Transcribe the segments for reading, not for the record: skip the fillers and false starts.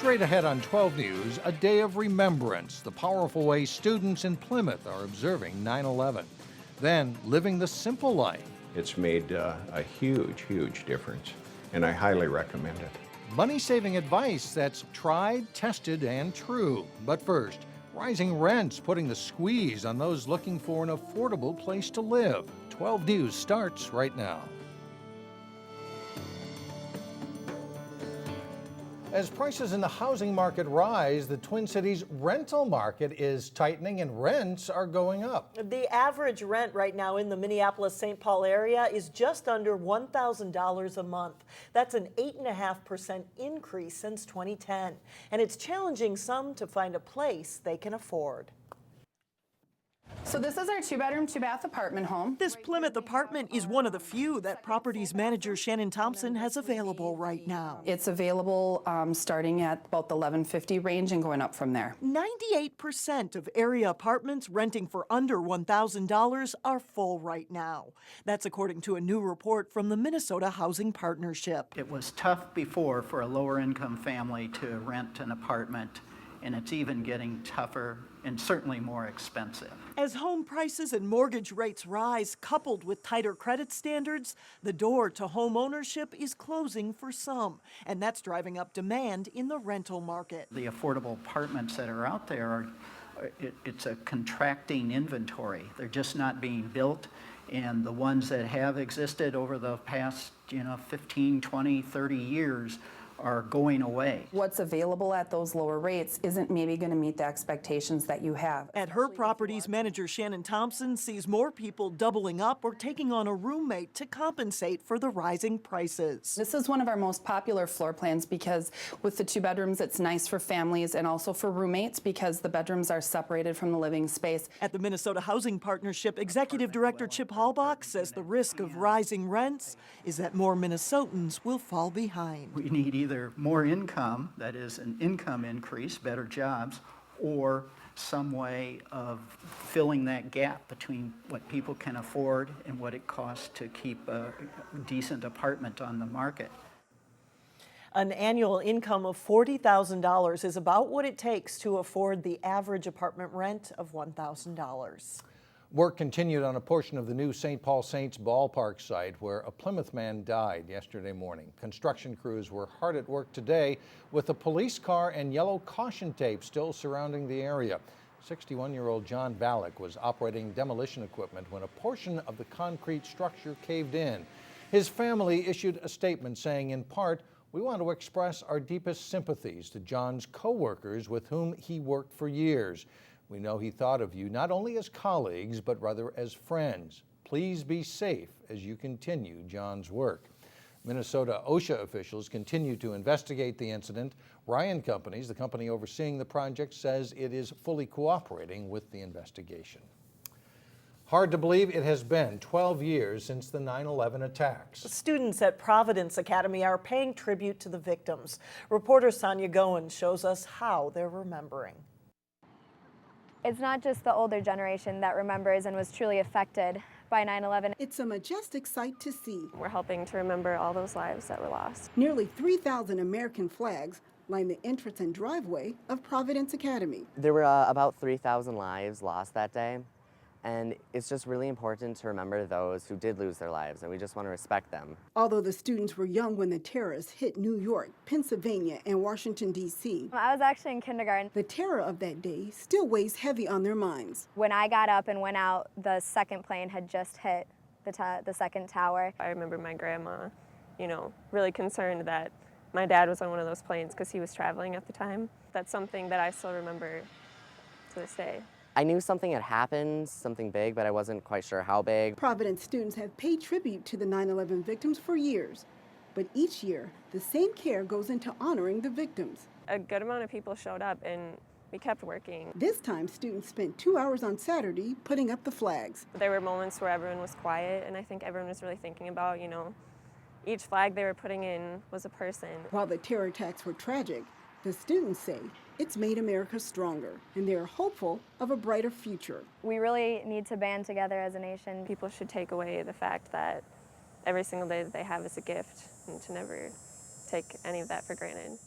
Straight ahead on 12 News, a day of remembrance, the powerful way students in Plymouth are observing 9/11. Then, living the simple life. It's made a huge, huge difference, and I highly recommend it. Money-saving advice that's tried, tested, and true. But first, rising rents putting the squeeze on those looking for an affordable place to live. 12 News starts right now. As prices in the housing market rise, the Twin Cities rental market is tightening and rents are going up. The average rent right now in the Minneapolis-St. Paul area is just under $1,000 a month. That's an 8.5% increase since 2010. And it's challenging some to find a place they can afford. So this is our 2-bedroom, 2-bath apartment home. This Plymouth apartment is one of the few that properties manager Shannon Thompson has available right now. It's available starting at about the $1,150 range and going up from there. 98% of area apartments renting for under $1,000 are full right now. That's according to a new report from the Minnesota Housing Partnership. It was tough before for a lower income family to rent an apartment, and it's even getting tougher and certainly more expensive. As home prices and mortgage rates rise, coupled with tighter credit standards, the door to home ownership is closing for some, and that's driving up demand in the rental market. The affordable apartments that are out there, it's a contracting inventory. They're just not being built, and the ones that have existed over the past 15, 20, 30 years are going away. What's available at those lower rates isn't maybe going to meet the expectations that you have. At her properties manager Shannon Thompson sees more people doubling up or taking on a roommate to compensate for the rising prices. This is one of our most popular floor plans because with the 2 bedrooms, it's nice for families and also for roommates because the bedrooms are separated from the living space. At the Minnesota Housing Partnership, Executive Director Chip Halbach says the risk of rising rents is that more Minnesotans will fall behind. We need either more income, that is an income increase, better jobs, or some way of filling that gap between what people can afford and what it costs to keep a decent apartment on the market. An annual income of $40,000 is about what it takes to afford the average apartment rent of $1,000. Work continued on a portion of the new St. Paul Saints ballpark site where a Plymouth man died yesterday morning. Construction crews were hard at work today with a police car and yellow caution tape still surrounding the area. 61-year-old John Valek was operating demolition equipment when a portion of the concrete structure caved in. His family issued a statement saying, in part, "We want to express our deepest sympathies to John's co-workers with whom he worked for years. We know he thought of you not only as colleagues, but rather as friends. Please be safe as you continue John's work." Minnesota OSHA officials continue to investigate the incident. Ryan Companies, the company overseeing the project, says it is fully cooperating with the investigation. Hard to believe it has been 12 years since the 9/11 attacks. Students at Providence Academy are paying tribute to the victims. Reporter Sonia Goen shows us how they're remembering. It's not just the older generation that remembers and was truly affected by 9/11. It's a majestic sight to see. We're helping to remember all those lives that were lost. Nearly 3,000 American flags line the entrance and driveway of Providence Academy. There were about 3,000 lives lost that day, and it's just really important to remember those who did lose their lives, and we just want to respect them. Although the students were young when the terrorists hit New York, Pennsylvania, and Washington, D.C., I was actually in kindergarten. the terror of that day still weighs heavy on their minds. When I got up and went out, the second plane had just hit the second tower. I remember my grandma, really concerned that my dad was on one of those planes because he was traveling at the time. That's something that I still remember to this day. I knew something had happened, something big, but I wasn't quite sure how big. Providence students have paid tribute to the 9/11 victims for years, but each year, the same care goes into honoring the victims. A good amount of people showed up and we kept working. This time, students spent 2 hours on Saturday putting up the flags. There were moments where everyone was quiet, and I think everyone was really thinking about, each flag they were putting in was a person. While the terror attacks were tragic, the students say it's made America stronger, and they're hopeful of a brighter future. We really need to band together as a nation. People should take away the fact that every single day that they have is a gift, and to never take any of that for granted.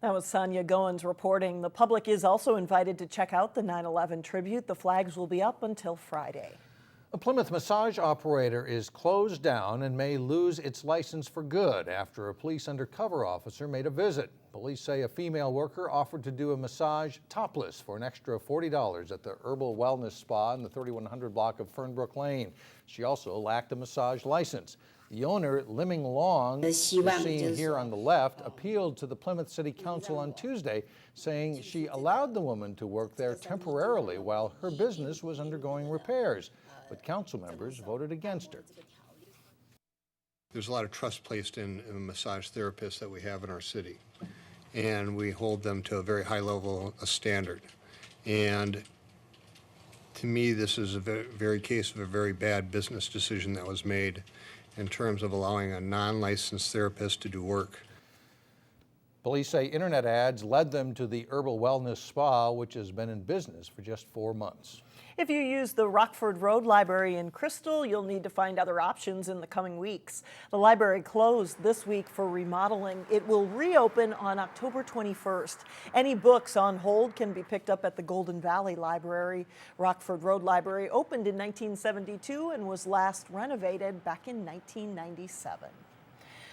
That was Sonia Goins reporting. The public is also invited to check out the 9/11 tribute. The flags will be up until Friday. A Plymouth massage operator is closed down and may lose its license for good after a police undercover officer made a visit. Police say a female worker offered to do a massage topless for an extra $40 at the Herbal Wellness Spa in the 3100 block of Fernbrook Lane. She also lacked a massage license. The owner, Liming Long, the scene here on the left, appealed to the Plymouth City Council on Tuesday, saying she allowed the woman to work there temporarily while her business was undergoing repairs. But council members voted against her. There's a lot of trust placed in massage therapists that we have in our city, and we hold them to a very high level of standard. And to me, this is a very case of a very bad business decision that was made in terms of allowing a non-licensed therapist to do work. Police say internet ads led them to the Herbal Wellness Spa, which has been in business for just 4 months. If you use the Rockford Road Library in Crystal, you'll need to find other options in the coming weeks. The library closed this week for remodeling. It will reopen on October 21st. Any books on hold can be picked up at the Golden Valley Library. Rockford Road Library opened in 1972 and was last renovated back in 1997.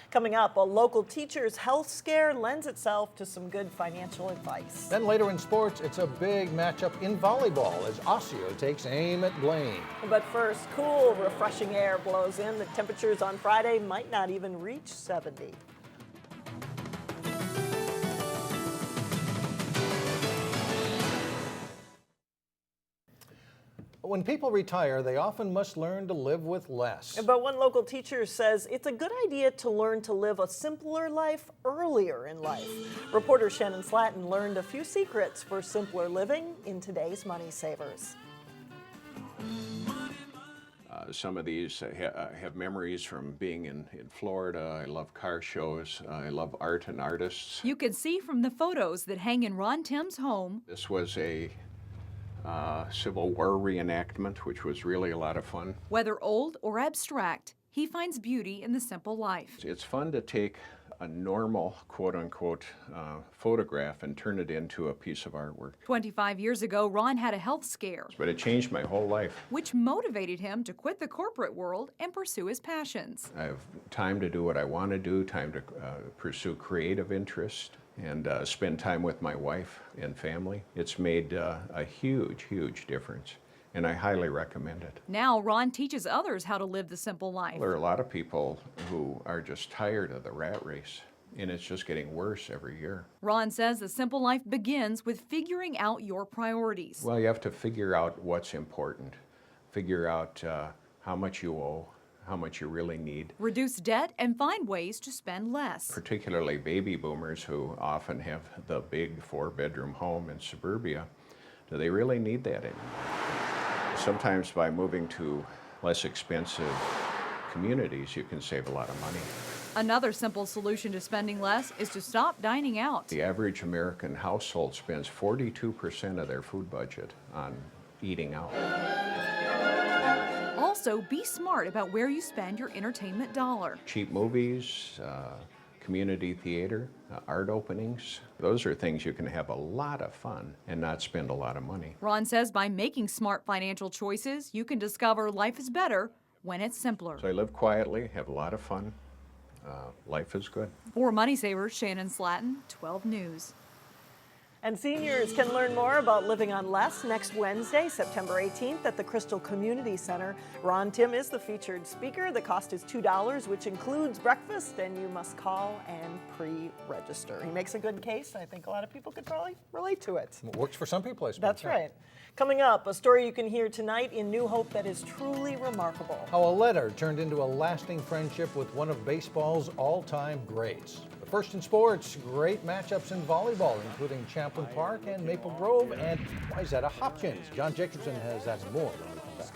Coming up, a local teacher's health scare lends itself to some good financial advice. Then later in sports, it's a big matchup in volleyball as Osseo takes aim at Blaine. But first, cool, refreshing air blows in. The temperatures on Friday might not even reach 70. When people retire, they often must learn to live with less. But one local teacher says it's a good idea to learn to live a simpler life earlier in life. Reporter Shannon Slatton learned a few secrets for simpler living in today's Money Savers. Some of these have memories from being in Florida. I love car shows. I love art and artists. You can see from the photos that hang in Ron Tim's home. This was a Civil War reenactment, which was really a lot of fun. Whether old or abstract, he finds beauty in the simple life. It's fun to take a normal, quote-unquote, photograph and turn it into a piece of artwork. 25 years ago, Ron had a health scare, But it changed my whole life. which motivated him to quit the corporate world and pursue his passions. I have time to do what I want to do, time to pursue creative interest, and spend time with my wife and family. It's made a huge, huge difference, and I highly recommend it. Now, Ron teaches others how to live the simple life. There are a lot of people who are just tired of the rat race, and it's just getting worse every year. Ron says the simple life begins with figuring out your priorities. Well, you have to figure out what's important, figure out how much you owe, how much you really need. Reduce debt and find ways to spend less. Particularly baby boomers who often have the big 4-bedroom home in suburbia. Do they really need that anymore? Sometimes by moving to less expensive communities, you can save a lot of money. Another simple solution to spending less is to stop dining out. The average American household spends 42% of their food budget on eating out. Also, be smart about where you spend your entertainment dollar. Cheap movies, community theater, art openings. Those are things you can have a lot of fun and not spend a lot of money. Ron says by making smart financial choices, you can discover life is better when it's simpler. So I live quietly, have a lot of fun. Life is good. For Money Savers, Shannon Slatton, 12 News. And seniors can learn more about living on less next Wednesday, September 18th at the Crystal Community Center. Ron Tim is the featured speaker. The cost is $2, which includes breakfast, and you must call and pre-register. He makes a good case. I think a lot of people could probably relate to it. It works for some people, I suppose. That's right. Coming up, a story you can hear tonight in New Hope that is truly remarkable. How a letter turned into a lasting friendship with one of baseball's all-time greats. But first in sports, great matchups in volleyball, including Champlin Park and Maple Grove and Wayzata Hopkins. John Jacobson has that and more when we come back.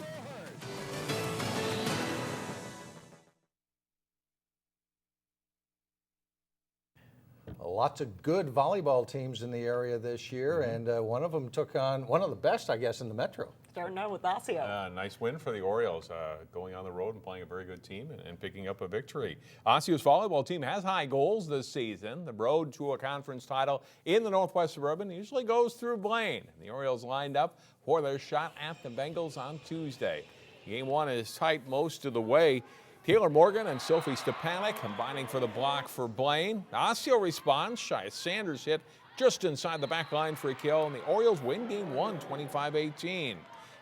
Lots of good volleyball teams in the area this year, and one of them took on one of the best, I guess, in the Metro. Starting out with Osseo. Nice win for the Orioles, going on the road and playing a very good team and picking up a victory. Osseo's volleyball team has high goals this season. The road to a conference title in the Northwest Suburban usually goes through Blaine. The Orioles lined up for their shot at the Bengals on Tuesday. Game one is tight most of the way. Taylor Morgan and Sophie Stepanek combining for the block for Blaine. Osseo responds. Shia Sanders hit just inside the back line for a kill, and the Orioles win game one, 25-18.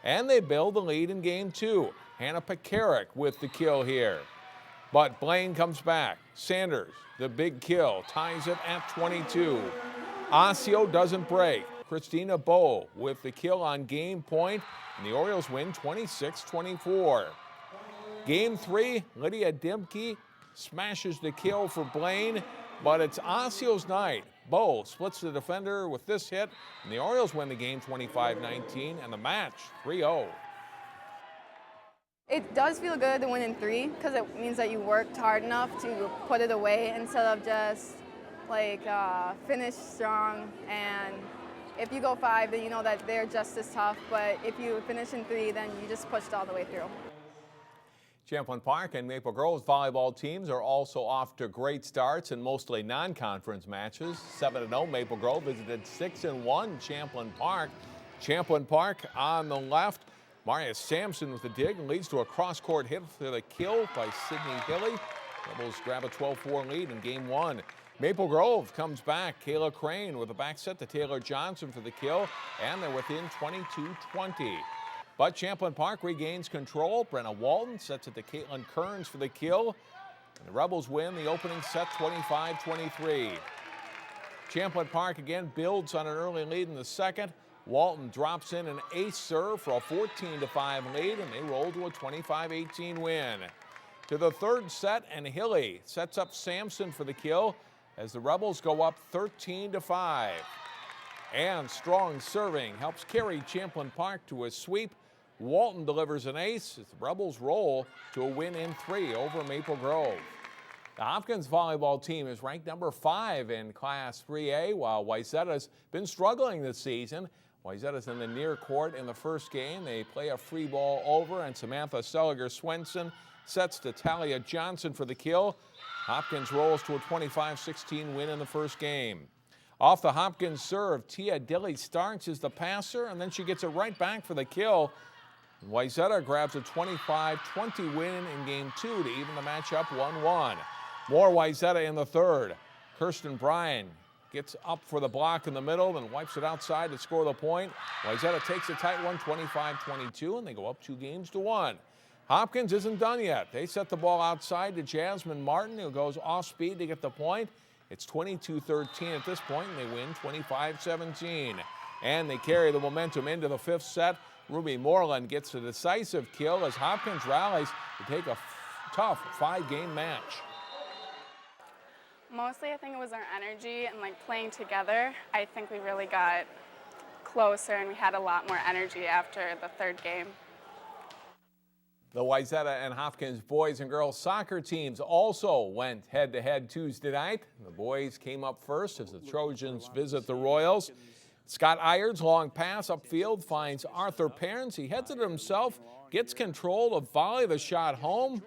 And they build the lead in game two. Hannah Pekarik with the kill here. But Blaine comes back. Sanders, the big kill, ties it at 22. Osseo doesn't break. Christina Bowe with the kill on game point, and the Orioles win 26-24. Game three, Lydia Dimke smashes the kill for Blaine, but it's Osseo's night. Bowe splits the defender with this hit, and the Orioles win the game 25-19 and the match 3-0. It does feel good to win in three because it means that you worked hard enough to put it away instead of just finish strong. And if you go five, then you know that they're just as tough. But if you finish in three, then you just pushed all the way through. Champlin Park and Maple Grove's volleyball teams are also off to great starts in mostly non-conference matches. 7-0 Maple Grove visited 6-1 Champlin Park. Champlin Park on the left. Maria Sampson with the dig and leads to a cross-court hit for the kill by Sydney Hilly. Rebels grab a 12-4 lead in game one. Maple Grove comes back. Kayla Crane with a back set to Taylor Johnson for the kill, and they're within 22-20. But Champlin Park regains control. Brenna Walton sets it to Caitlin Kearns for the kill. And the Rebels win the opening set 25-23. Champlin Park again builds on an early lead in the second. Walton drops in an ace serve for a 14-5 lead, and they roll to a 25-18 win. To the third set, and Hilly sets up Sampson for the kill as the Rebels go up 13-5. And strong serving helps carry Champlin Park to a sweep. Walton delivers an ace as the Rebels roll to a win in three over Maple Grove. The Hopkins volleyball team is ranked number 5 in Class 3A, while Wayzata's been struggling this season. Wayzata's in the near court in the first game. They play a free ball over, and Samantha Seliger-Swenson sets to Talia Johnson for the kill. Hopkins rolls to a 25-16 win in the first game. Off the Hopkins serve, Tia Dilly starts as the passer, and then she gets it right back for the kill. Wayzata grabs a 25-20 win in game two to even the matchup 1-1. More Wayzata in the third. Kirsten Bryan gets up for the block in the middle, then wipes it outside to score the point. Wayzata takes a tight one, 25-22, and they go up 2-1. Hopkins isn't done yet. They set the ball outside to Jasmine Martin, who goes off speed to get the point. It's 22-13 at this point, and they win 25-17. And they carry the momentum into the fifth set. Ruby Moreland gets a decisive kill as Hopkins rallies to take a tough 5-game match. Mostly, I think it was our energy and playing together. I think we really got closer and we had a lot more energy after the third game. The Wayzata and Hopkins boys and girls soccer teams also went head-to-head Tuesday night. The boys came up first as the Trojans visit the Royals. Scott Ayers, long pass upfield, finds Arthur Perrins. He heads it himself, gets control to volley the shot home.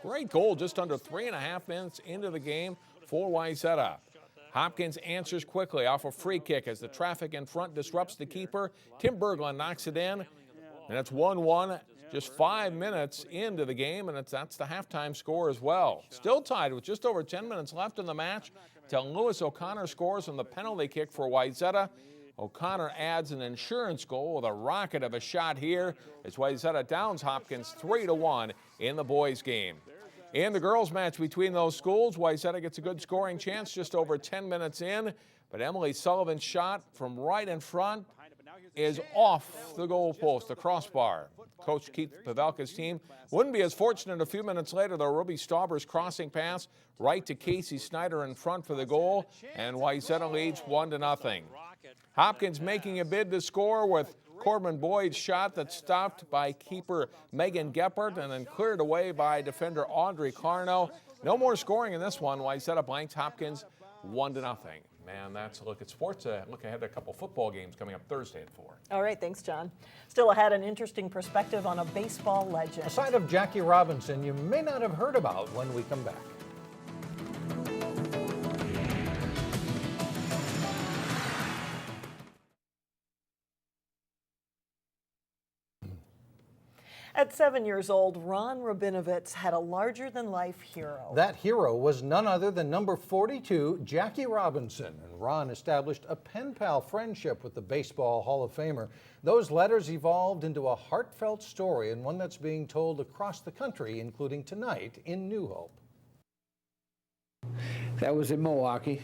Great goal just under 3.5 minutes into the game for Wayzata. Hopkins answers quickly off a free kick as the traffic in front disrupts the keeper. Tim Berglund knocks it in, and it's 1-1 just 5 minutes into the game, and that's the halftime score as well. Still tied with just over 10 minutes left in the match until Lewis O'Connor scores on the penalty kick for Wayzata. O'Connor adds an insurance goal with a rocket of a shot here as Wayzata downs Hopkins 3-1 in the boys' game. In the girls' match between those schools, Wayzata gets a good scoring chance just over 10 minutes in, but Emily Sullivan's shot from right in front is off the goalpost, the crossbar. Coach Keith Pavelka's team wouldn't be as fortunate a few minutes later, though. Ruby Stauber's crossing pass right to Casey Snyder in front for the goal, and Wayzata leads 1-0. Hopkins making a bid to score with Corbin Boyd's shot that's stopped by keeper Megan Geppert and then cleared away by defender Audrey Carno. No more scoring in this one. Wayzata blanks Hopkins 1-0. Man, that's a look at sports. Look ahead at a couple football games coming up Thursday at 4. All right, thanks, John. Still ahead, an interesting perspective on a baseball legend. A side of Jackie Robinson you may not have heard about when we come back. At 7 years old, Ron Rabinovitz had a larger-than-life hero. That hero was none other than number 42, Jackie Robinson. And Ron established a pen pal friendship with the Baseball Hall of Famer. Those letters evolved into a heartfelt story, and one that's being told across the country, including tonight in New Hope. That was in Milwaukee,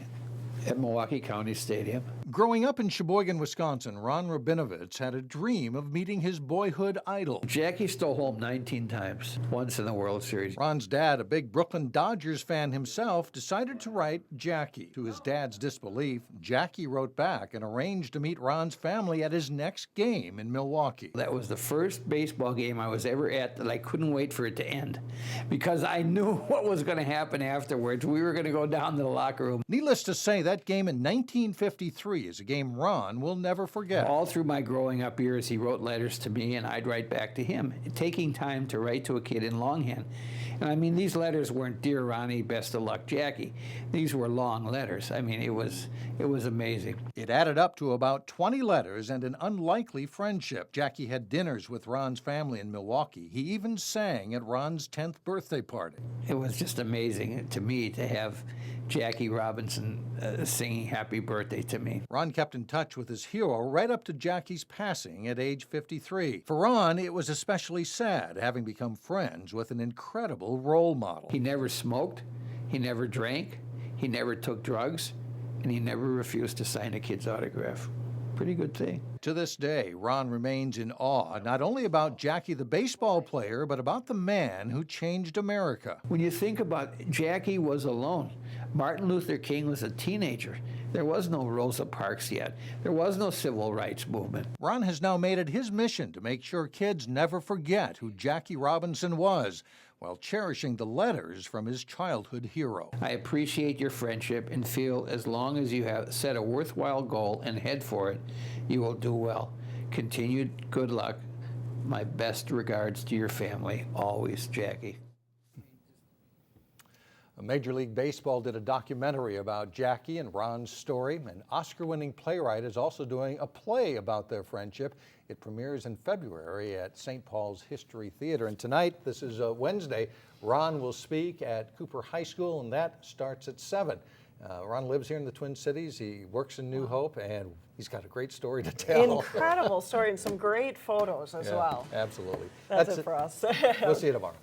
at Milwaukee County Stadium. Growing up in Sheboygan, Wisconsin, Ron Rabinovitz had a dream of meeting his boyhood idol. Jackie stole home 19 times, once in the World Series. Ron's dad, a big Brooklyn Dodgers fan himself, decided to write Jackie. To his dad's disbelief, Jackie wrote back and arranged to meet Ron's family at his next game in Milwaukee. That was the first baseball game I was ever at that I couldn't wait for it to end, because I knew what was going to happen afterwards. We were going to go down to the locker room. Needless to say, that game in 1953 is a game Ron will never forget. All through my growing up years, he wrote letters to me, and I'd write back to him, taking time to write to a kid in longhand. And I mean, these letters weren't, "Dear Ronnie, best of luck, Jackie." These were long letters. I mean, it was amazing. It added up to about 20 letters and an unlikely friendship. Jackie had dinners with Ron's family in Milwaukee. He even sang at Ron's 10th birthday party. It was just amazing to me to have Jackie Robinson singing happy birthday to me. Ron kept in touch with his hero right up to Jackie's passing at age 53. For Ron, it was especially sad, having become friends with an incredible role model. He never smoked, he never drank, he never took drugs, and he never refused to sign a kid's autograph. Pretty good thing. To this day, Ron remains in awe, not only about Jackie the baseball player, but about the man who changed America. When you think about it, Jackie was alone. Martin Luther King was a teenager. There was no Rosa Parks yet. There was no civil rights movement. Ron has now made it his mission to make sure kids never forget who Jackie Robinson was, while cherishing the letters from his childhood hero. I appreciate your friendship and feel as long as you have set a worthwhile goal and head for it, you will do well. Continued good luck. My best regards to your family. Always, Jackie. Major League Baseball did a documentary about Jackie and Ron's story. An Oscar-winning playwright is also doing a play about their friendship. It premieres in February at St. Paul's History Theater. And tonight, this is Wednesday, Ron will speak at Cooper High School, and that starts at 7. Ron lives here in the Twin Cities. He works in New Hope, and he's got a great story to tell. Incredible story and some great photos as well. Absolutely. That's it for us. We'll see you tomorrow.